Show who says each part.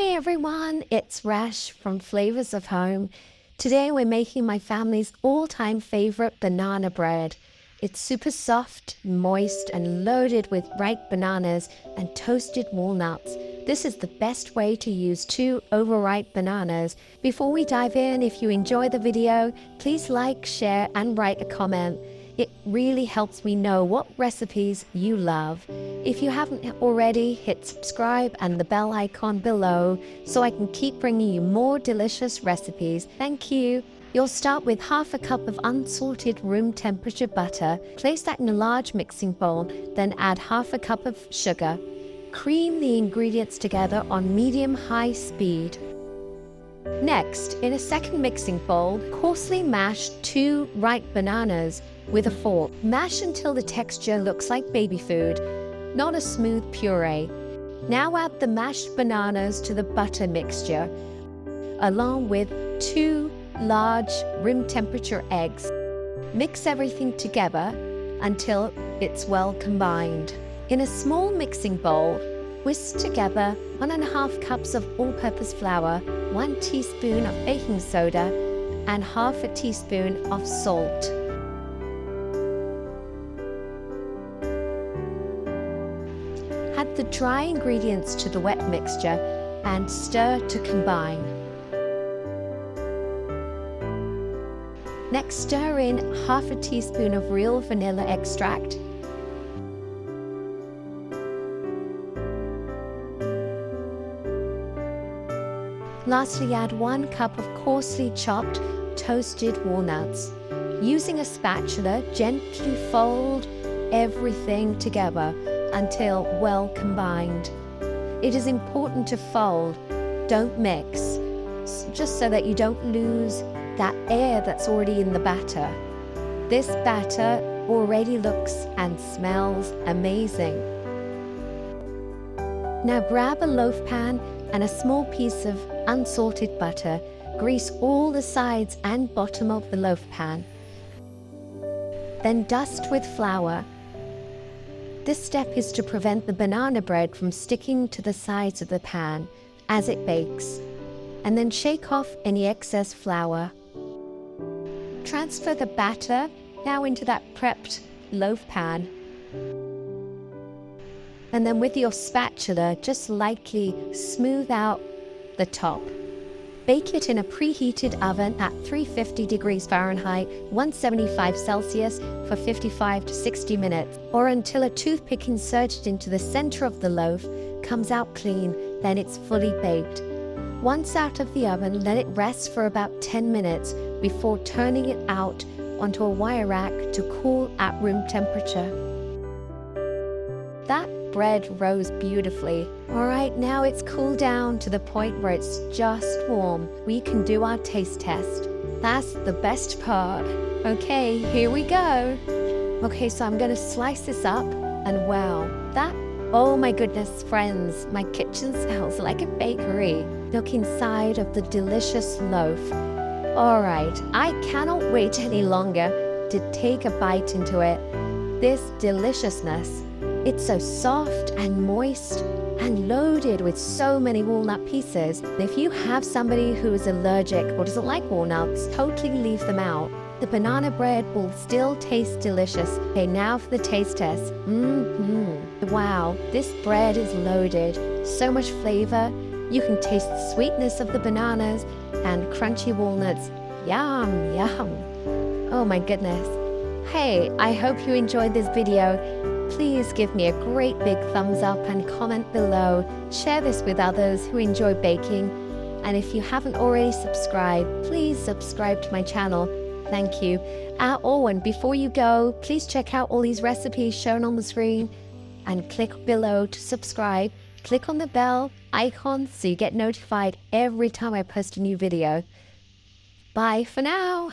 Speaker 1: Hey everyone, it's Rash from Flavors of Home. Today we're making my family's all-time favorite banana bread. It's super soft, moist, and loaded with ripe bananas and toasted walnuts. This is the best way to use 2 overripe bananas. Before we dive in, if you enjoy the video, please like, share, and write a comment. It really helps me know what recipes you love. If you haven't already, hit subscribe and the bell icon below so I can keep bringing you more delicious recipes. Thank you. You'll start with half a cup of unsalted room temperature butter. Place that in a large mixing bowl, then add half a cup of sugar. Cream the ingredients together on medium-high speed. Next, in a second mixing bowl, coarsely mash 2 ripe bananas with a fork. Mash until the texture looks like baby food, not a smooth puree. Now add the mashed bananas to the butter mixture, along with 2 large room temperature eggs. Mix everything together until it's well combined. In a small mixing bowl, whisk together 1.5 cups of all-purpose flour, 1 teaspoon of baking soda, and half a teaspoon of salt. Add the dry ingredients to the wet mixture and stir to combine. Next, stir in half a teaspoon of real vanilla extract. Lastly, add 1 cup of coarsely chopped toasted walnuts. Using a spatula, gently fold everything together until well combined. It is important to fold, don't mix, just so that you don't lose that air that's already in the batter. This batter already looks and smells amazing. Now grab a loaf pan and a small piece of unsalted butter. Grease all the sides and bottom of the loaf pan. Then dust with flour. This step is to prevent the banana bread from sticking to the sides of the pan as it bakes. And then shake off any excess flour. Transfer the batter now into that prepped loaf pan. And then with your spatula, just lightly smooth out the top. Bake it in a preheated oven at 350 degrees Fahrenheit, 175 Celsius for 55 to 60 minutes, or until a toothpick inserted into the center of the loaf comes out clean, then it's fully baked. Once out of the oven, let it rest for about 10 minutes before turning it out onto a wire rack to cool at room temperature. That bread rose beautifully. Alright, now it's cooled down to the point where it's just warm. We can do our taste test. That's the best part. Okay, here we go. Okay, so I'm gonna slice this up, and wow, oh my goodness, friends, my kitchen smells like a bakery. Look inside of the delicious loaf. Alright, I cannot wait any longer to take a bite into it. This deliciousness. It's so soft and moist and loaded with so many walnut pieces. If you have somebody who is allergic or doesn't like walnuts, totally leave them out. The banana bread will still taste delicious. Okay, now for the taste test. Wow, this bread is loaded. So much flavor. You can taste the sweetness of the bananas and crunchy walnuts. Yum, yum. Oh my goodness. Hey, I hope you enjoyed this video. Please give me a great big thumbs up and comment below. Share this with others who enjoy baking. And if you haven't already subscribed, please subscribe to my channel. Thank you. And before you go, please check out all these recipes shown on the screen and click below to subscribe. Click on the bell icon so you get notified every time I post a new video. Bye for now.